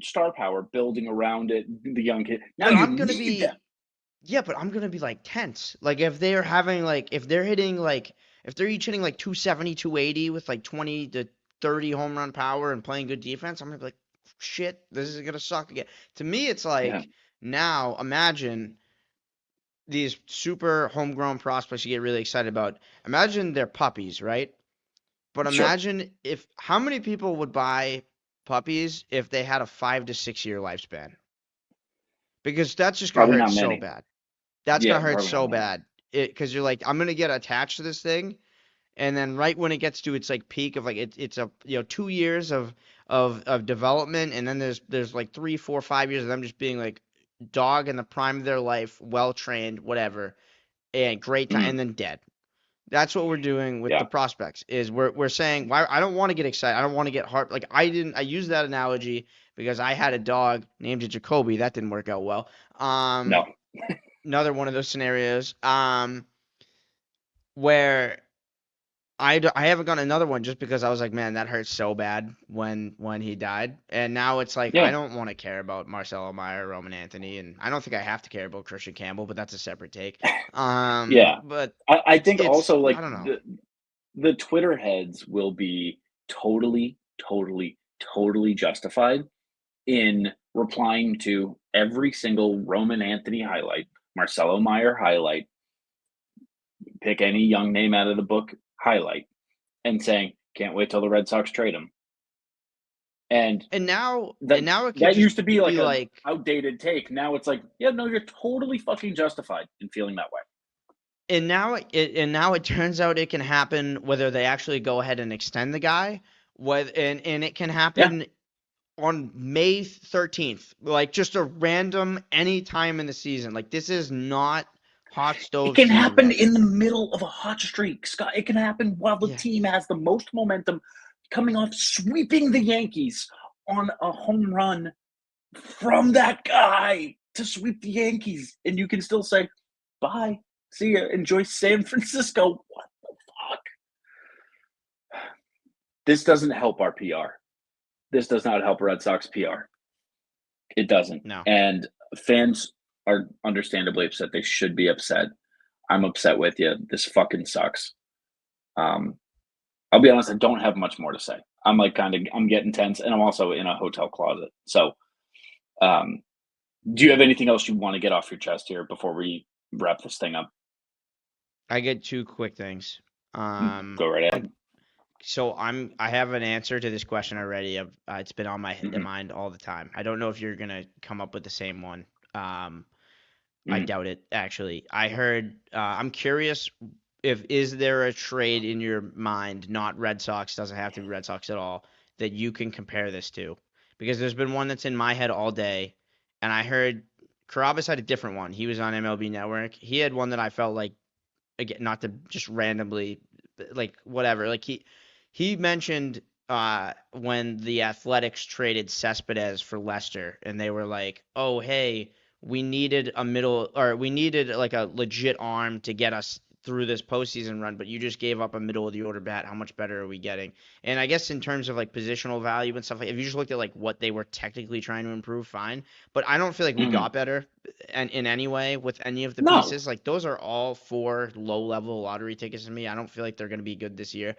star power building around it, the young kid. Now
but
you
I'm gonna
need them.
be Yeah, but I'm gonna be like tense. Like if they're having like if they're hitting like if they're each hitting like 270, 280 with like 20 to 30 home run power and playing good defense, I'm gonna be like, shit, this is gonna suck again. To me, it's
Yeah,
like now imagine these super homegrown prospects you get really excited about. Imagine they're puppies, right? But
sure.
imagine if how many people would buy puppies if they had a 5 to 6 year lifespan? Because that's just gonna
Probably
hurt
not
so
many.
bad. That's
Yeah,
gonna hurt
probably not
so
many.
bad. Because you're like, I'm gonna get attached to this thing, and then right when it gets to its like peak of like it's a 2 years of development, and then there's like 3, 4, 5 years of them just being like dog in the prime of their life, well trained, whatever, and great time,
Mm,
and then dead. That's what we're doing with the
yeah.
prospects. Is we're saying why I don't want to get excited. I don't want to get heart like I used that analogy because I had a dog named Jacoby. That didn't work out well.
No.
Another one of those scenarios. Where I haven't gotten another one just because I was like, man, that hurts so bad when he died, and now it's like I
Yeah.
don't want to care about Marcelo Meyer, Roman Anthony, and I don't think I have to care about Christian Campbell, but that's a separate take.
Yeah.
But
I think
it's
also like
I don't know.
the Twitter heads will be totally, totally, totally justified in replying to every single Roman Anthony highlight, Marcelo Meyer highlight, pick any young name out of the book highlight, and saying, "Can't wait till the Red Sox trade him." And
And now
that
and now it could
that
just
used to be like
be
a
like
outdated take. Now it's like, yeah, no, you're totally fucking justified in feeling that way.
and now it turns out it can happen whether they actually go ahead and extend the guy, whether and it can
Yeah,
happen on May 13th, like just a random any time in the season. Like this is not hot
it
stove
can
season
happen
right
in
now.
the middle of a hot streak, Scott. It can happen while the
Yeah.
team has the most momentum, coming off sweeping the Yankees on a home run from that guy to sweep the Yankees, and you can still say, "Bye, see ya, enjoy San Francisco." What the fuck? This doesn't help our PR. This does not help Red Sox PR. It doesn't.
No.
And fans are understandably upset. They should be upset. I'm upset with you. This fucking sucks. Um, I'll be honest, I don't have much more to say. I'm getting tense, and I'm also in a hotel closet. So, um, do you have anything else you want to get off your chest here before we wrap this thing up?
I get two quick things.
Go right ahead.
So I have an answer to this question already. It's been on my
Hmm.
mind all the time. I don't know if you're gonna come up with the same one. I
Hmm.
doubt it, actually. I heard. I'm curious if is there a trade in your mind, not Red Sox, doesn't have to be Red Sox at all, that you can compare this to? Because there's been one that's in my head all day, and I heard Carabas had a different one. He was on MLB Network. He had one that I felt like, again, not to just randomly, like whatever. Like he mentioned when the Athletics traded Cespedes for Lester, and they were like, "Oh, hey, we needed a middle, or we needed like a legit arm to get us through this postseason run, but you just gave up a middle of the order bat. How much better are we getting? And I guess in terms of like positional value and stuff, like if you just looked at like what they were technically trying to improve, fine. But I don't feel like we
Mhm.
got better and in any way with any of the
No.
pieces. Like those are all 4 low-level lottery tickets to me. I don't feel like they're going to be good this year.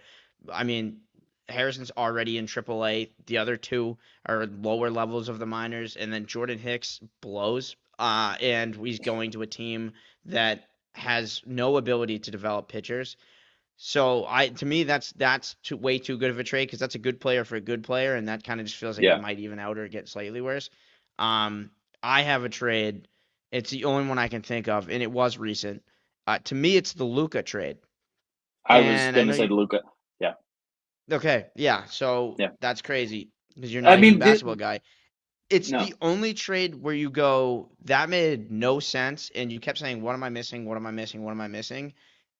I mean, Harrison's already in AAA. The other 2 are lower levels of the minors, and then Jordan Hicks blows. And he's going to a team that has no ability to develop pitchers. So to me that's way too good of a trade because that's a good player for a good player, and that kind of just feels like it
Yeah.
might even out or get slightly worse. I have a trade. It's the only one I can think of, and it was recent. To me, it's the Luka trade.
I was
And I
going
know
to say
you.
Luka. Yeah.
Okay, yeah. So
Yeah.
that's crazy because you're
I
not even a
mean,
basketball guy. It's
no.
the only trade where you go, that made no sense, and you kept saying, "What am I missing? What am I missing? What am I missing?"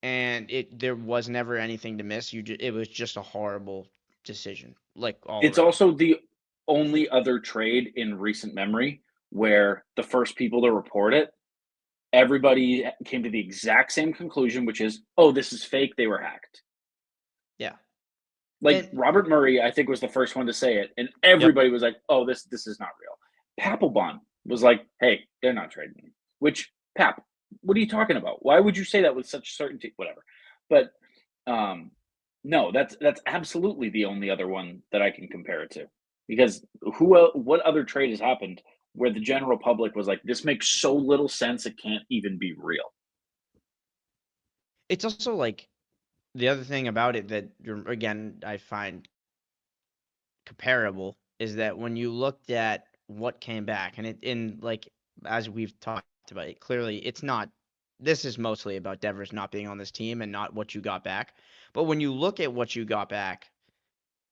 And there was never anything to miss. It was just a horrible decision, like all
It's
around.
also the only other trade in recent memory where the first people to report it, everybody came to the exact same conclusion, which is, oh, this is fake. They were hacked.
Yeah.
Like
And
Robert Murray, I think was the first one to say it, and
yep.
everybody was like, "Oh, this is not real." Papelbon was like, "Hey, they're not trading me." Which Pap, what are you talking about? Why would you say that with such certainty? Whatever. But um, no, that's absolutely the only other one that I can compare it to, because what other trade has happened where the general public was like, "This makes so little sense, it can't even be real."
It's also like the other thing about it that again I find comparable is that when you looked at what came back, and like as we've talked about it, clearly it's not. This is mostly about Devers not being on this team and not what you got back. But when you look at what you got back,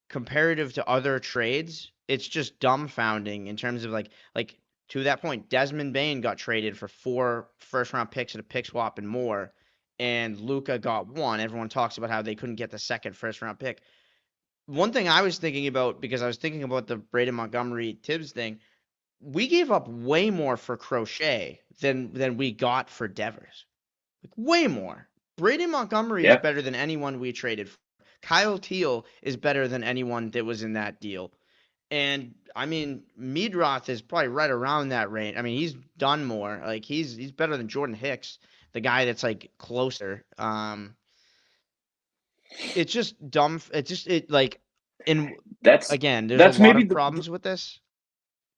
comparative to other trades, it's just dumbfounding in terms of like to that point, Desmond Bain got traded for 4 first-round picks and a pick swap and more, and Luka got 1. Everyone talks about how they couldn't get the second first-round pick. One thing I was thinking about, because I was thinking about the Braden Montgomery Tibbs thing, we gave up way more for Crochet than we got for Devers. Like way more. Braden Montgomery is
Yeah,
better than anyone we traded for. Kyle Teal is better than anyone that was in that deal. And I mean, Meadroth is probably right around that range. I mean, he's done more. Like he's better than Jordan Hicks, the guy that's like closer. It's just dumb. It's just like, and
that's
again, there's a
that's
lot
maybe
of
the
problems with this.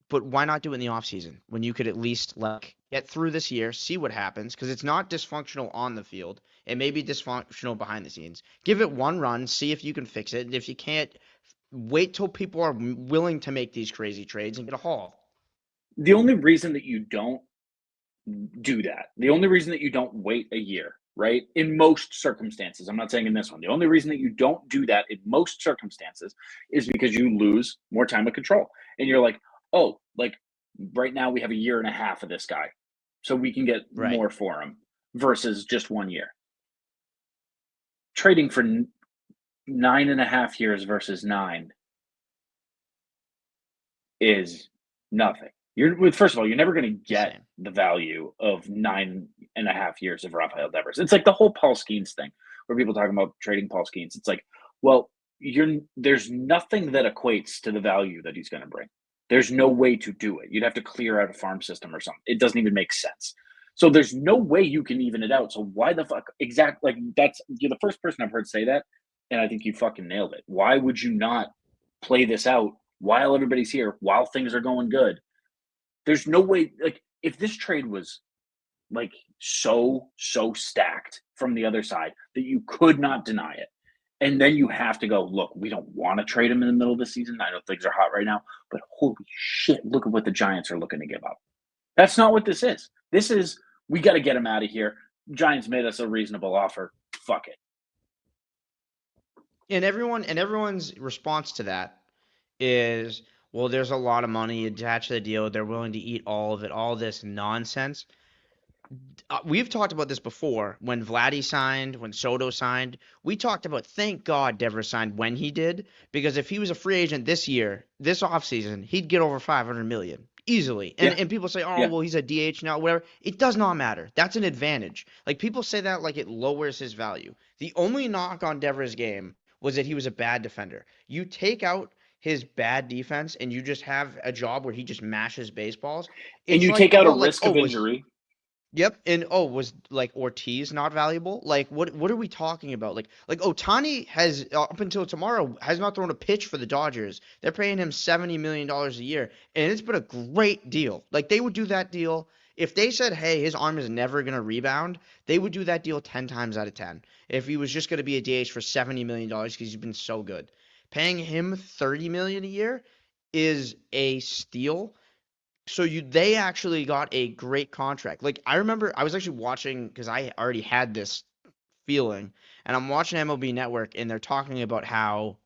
But why not do it in the off season when you could at least like get through this year, see what happens? Because it's not dysfunctional on the field. It may be dysfunctional behind the scenes. Give it one run, see if you can fix it. And if you can't, wait till people are willing to make these crazy trades and get a haul.
the only reason that you don't do that. The only reason that you don't wait a year, right? In most circumstances, I'm not saying in this one. The only reason that you don't do that in most circumstances is because you lose more time of control. And you're like, oh, like right now we have a year and a half of this guy. So we can get
Right.
more for him versus just 1 year. Trading for 9.5 years versus 9 is nothing. First of all, you're never going to get
Same.
the value of 9.5 years of Rafael Devers. It's like the whole Paul Skeens thing, where people talk about trading Paul Skeens. It's like, well, there's nothing that equates to the value that he's going to bring. There's no way to do it. You'd have to clear out a farm system or something. It doesn't even make sense. So there's no way you can even it out. So why the fuck exactly? Like you're the first person I've heard say that, and I think you fucking nailed it. Why would you not play this out while everybody's here, while things are going good? There's no way, like, if this trade was like so stacked from the other side that you could not deny it. And then you have to go, look, we don't want to trade him in the middle of the season. I know things are hot right now, but holy shit, look at what the Giants are looking to give up. That's not what this is. This is, we got to get him out of here. Giants made us a reasonable offer. Fuck it.
And everyone's response to that is, well, there's a lot of money attached to the deal. They're willing to eat all of it, all this nonsense. We've talked about this before when Vladdy signed, when Soto signed. We talked about, thank God Devers signed when he did, because if he was a free agent this year, this offseason, he'd get over $500 million Easily. And people say, oh,
Yeah.
well, he's a DH now, whatever. It does not matter. That's an advantage. Like, people say that like it lowers his value. The only knock on Devers' game was that he was a bad defender. You take out his bad defense and you just have a job where he just mashes baseballs.
And
It's
you
like
take
the
out a
whole, like,
risk
oh,
of injury.
Yep, and was like Ortiz not valuable? Like, what are we talking about? Like Ohtani has up until tomorrow has not thrown a pitch for the Dodgers. They're paying him $70 million a year, and it's been a great deal. Like, they would do that deal if they said, hey, his arm is never gonna rebound. They would do that deal 10 times out of 10 if he was just gonna be a DH for $70 million because he's been so good. Paying him $30 million a year is a steal. So they actually got a great contract. Like, I remember I was actually watching because I already had this feeling, and I'm watching MLB Network, and they're talking about how,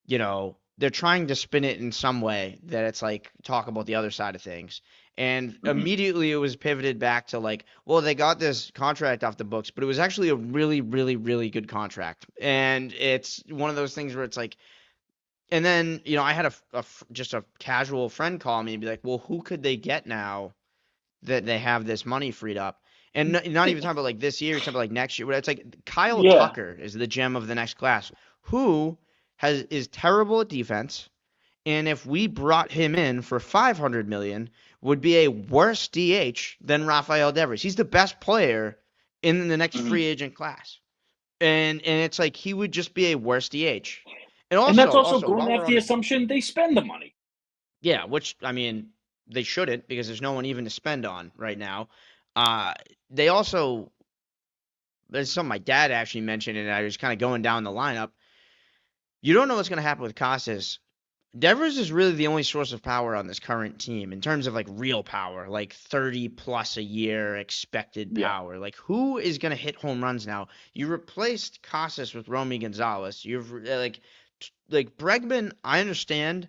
they're trying to spin it in some way that it's like talk about the other side of things. And immediately it was pivoted back to like, well, they got this contract off the books, but it was actually a really, really, really good contract. And it's one of those things where it's like, and then, I had just a casual friend call me and be like, well, who could they get now that they have this money freed up? And not even talking about like this year, talking about like next year. But it's like Kyle
Yeah.
Tucker is the gem of the next class, who is terrible at defense. And if we brought him in for $500 million, would be a worse DH than Rafael Devers. He's the best player in the next free agent class. And it's like he would just be a worse DH.
And that's also
While
going
we're
off
on
the
the
assumption they spend the money.
Yeah, which I mean they shouldn't because there's no one even to spend on right now. They also there's something my dad actually mentioned, and I was kind of going down the lineup. You don't know what's going to happen with Casas. Devers is really the only source of power on this current team in terms of like real power, like 30 plus a year expected power. Like, who is going to hit home runs now? You replaced Casas with Romy Gonzalez. You've like Bregman. I understand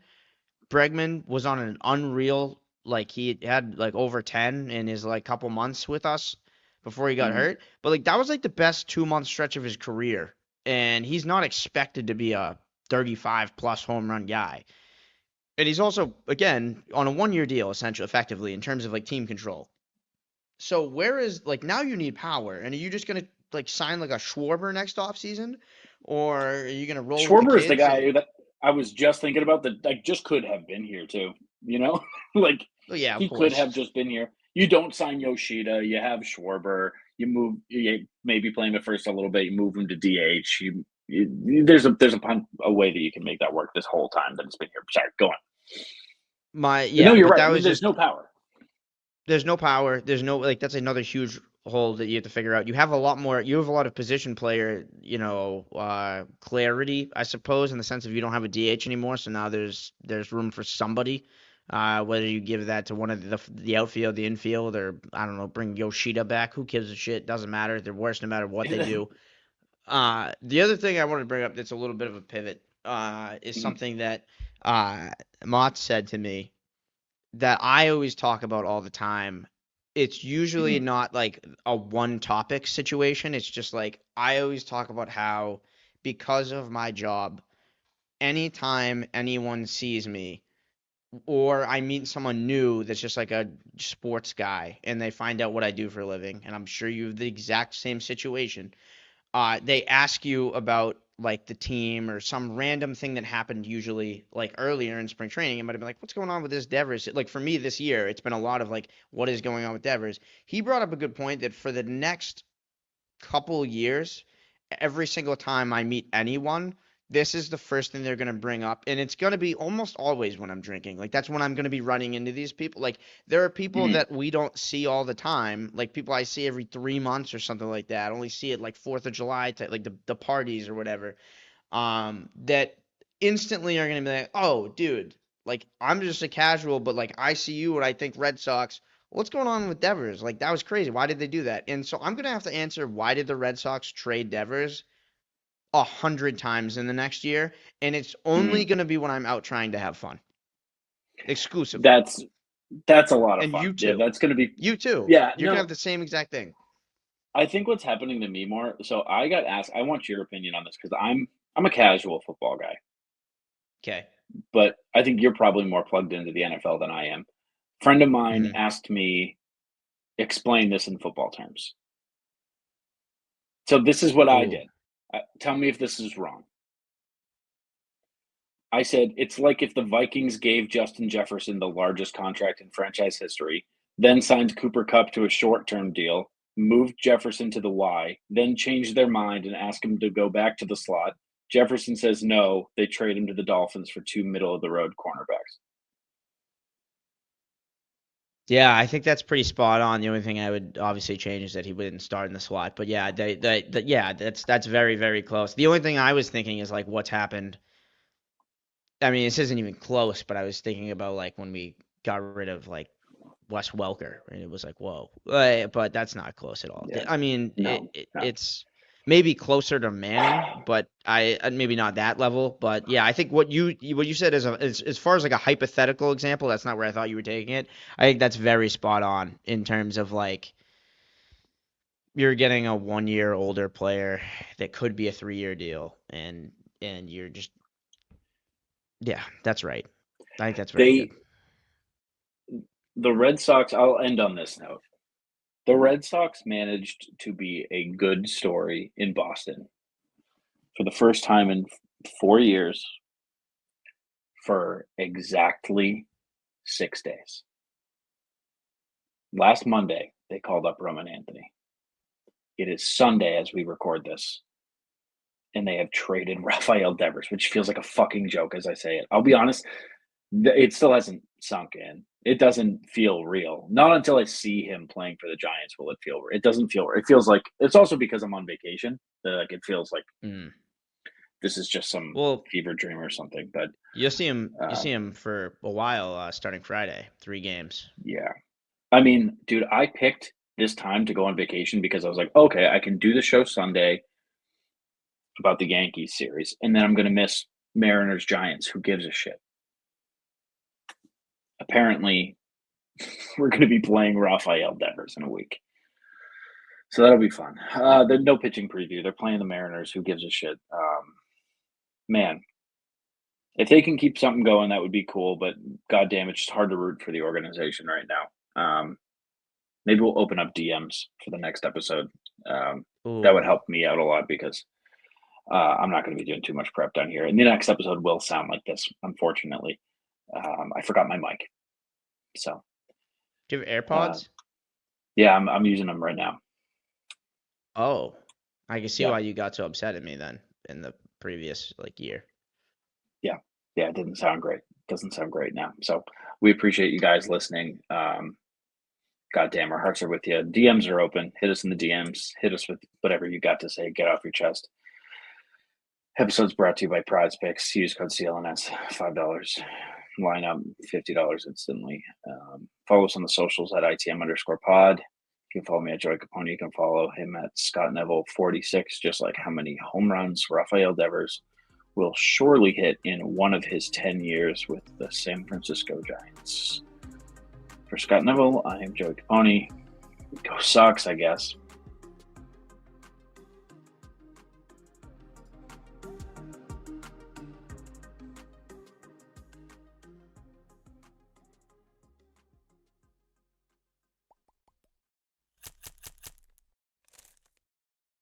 Bregman was on an unreal, like he had like over 10 in his like couple months with us before he got hurt. But like that was like the best 2 month stretch of his career. And he's not expected to be a 35 plus home run guy. And he's also, again, on a 1 year deal, essentially, effectively, in terms of like team control. So where is like now you need power, and are you just gonna like sign like a Schwarber next offseason? Or are you gonna roll with the
Schwarber is the
kids
guy that I was just thinking about that like just could have been here too. Like
Oh yeah, of
he could have
course.
just been here. You don't sign Yoshida. You have Schwarber. You maybe play him at first a little bit. You move him to DH. There's a way that you can make that work this whole time that it's been here. Sorry, go on. No, you're
But
right.
that
I mean,
was
there's
just
no power.
there's no power. There's no like that's another huge hole that you have to figure out. You have a lot more. You have a lot of position player, clarity, I suppose, in the sense of you don't have a DH anymore. So now there's room for somebody. Whether you give that to one of the outfield, the infield, or I don't know, bring Yoshida back. Who gives a shit? Doesn't matter. They're worse no matter what they do. The other thing I wanted to bring up that's a little bit of a pivot is something that Mott said to me that I always talk about all the time. It's usually not like a one topic situation. It's just like I always talk about how because of my job, anytime anyone sees me or I meet someone new that's just like a sports guy and they find out what I do for a living, and I'm sure you have the exact same situation, they ask you about like the team or some random thing that happened usually like earlier in spring training. It might have been like, what's going on with this Devers? Like for me this year, it's been a lot of like, what is going on with Devers? He brought up a good point that for the next couple years, every single time I meet anyone, this is the first thing they're going to bring up. And it's going to be almost always when I'm drinking. Like, that's when I'm going to be running into these people. Like, there are people that we don't see all the time. Like, people I see every 3 months or something like that. I only see it like 4th of July, like the parties or whatever. That instantly are going to be like, oh, dude, like, I'm just a casual, but like, I see you and I think Red Sox. What's going on with Devers? Like, that was crazy. Why did they do that? And so I'm going to have to answer, why did the Red Sox trade Devers 100 times in the next year? And it's only going to be when I'm out trying to have fun. Exclusively.
That's a lot of
And
fun.
you
Yeah,
too.
that's going to be.
You too.
Yeah,
You're going to
no.
have the same exact thing.
I think what's happening to me more. So I got asked. I want your opinion on this because I'm a casual football guy,
Okay.
but I think you're probably more plugged into the NFL than I am. Friend of mine
Mhm.
asked me, explain this in football terms. So this is what I
Ooh.
did. Tell me if this is wrong. I said, it's like if the Vikings gave Justin Jefferson the largest contract in franchise history, then signed Cooper Kupp to a short-term deal, moved Jefferson to the Y, then changed their mind and asked him to go back to the slot. Jefferson says no, they trade him to the Dolphins for 2 middle-of-the-road cornerbacks.
Yeah, I think that's pretty spot on. The only thing I would obviously change is that he wouldn't start in the slot. But yeah, yeah, that's very, very close. The only thing I was thinking is like what's happened. I mean, this isn't even close, but I was thinking about like when we got rid of like Wes Welker, and it was like, whoa. But that's not close at all.
Yeah,
I mean,
no.
it's maybe closer to Manning, but maybe not that level. But yeah, I think what you said is as far as like a hypothetical example, that's not where I thought you were taking it. I think that's very spot on in terms of like you're getting a 1 year older player that could be a 3 year deal, and you're just yeah, that's right. I think that's very good.
The Red Sox, I'll end on this note. The Red Sox managed to be a good story in Boston for the first time in 4 years for exactly 6 days. Last Monday, they called up Roman Anthony. It is Sunday as we record this, and they have traded Rafael Devers, which feels like a fucking joke as I say it. I'll be honest, it still hasn't sunk in. It doesn't feel real. Not until I see him playing for the Giants will it feel. It doesn't feel. It feels like it's also because I'm on vacation. Like it feels like
Mm.
this is just some
Well,
fever dream or something. But
you'll see him. You
uh,
see him for a while, starting Friday, 3 games.
yeah, I mean, dude, I picked this time to go on vacation because I was like, okay, I can do the show Sunday about the Yankees series, and then I'm going to miss Mariners Giants. Who gives a shit? Apparently, we're going to be playing Rafael Devers in a week. So that'll be fun. There's no pitching preview. They're playing the Mariners. Who gives a shit? Man, if they can keep something going, that would be cool. But goddamn, it's just hard to root for the organization right now. Maybe we'll open up DMs for the next episode. That would
Ooh.
help me out a lot because I'm not going to be doing too much prep down here. And the next episode will sound like this, unfortunately. I forgot my mic. So,
Do you have
uh,
AirPods?
yeah, I'm using them right now.
Oh, I can see
Yeah.
why you got so upset at me then in the previous like year.
Yeah. Yeah. It didn't sound great. Doesn't sound great now. So we appreciate you guys listening. Goddamn, our hearts are with you. DMs are open. Hit us in the DMs. Hit us with whatever you got to say. Get off your chest. Episodes brought to you by Prize Picks. Use code CLNS, $5. Line up $50 instantly. Follow us on the socials at ITM_pod. You can follow me at Joey Copponi. You can follow him at Scott Neville 46, just like how many home runs Rafael Devers will surely hit in one of his 10 years with the San Francisco Giants. For Scott Neville, I am Joey Copponi. Go Sox, I guess.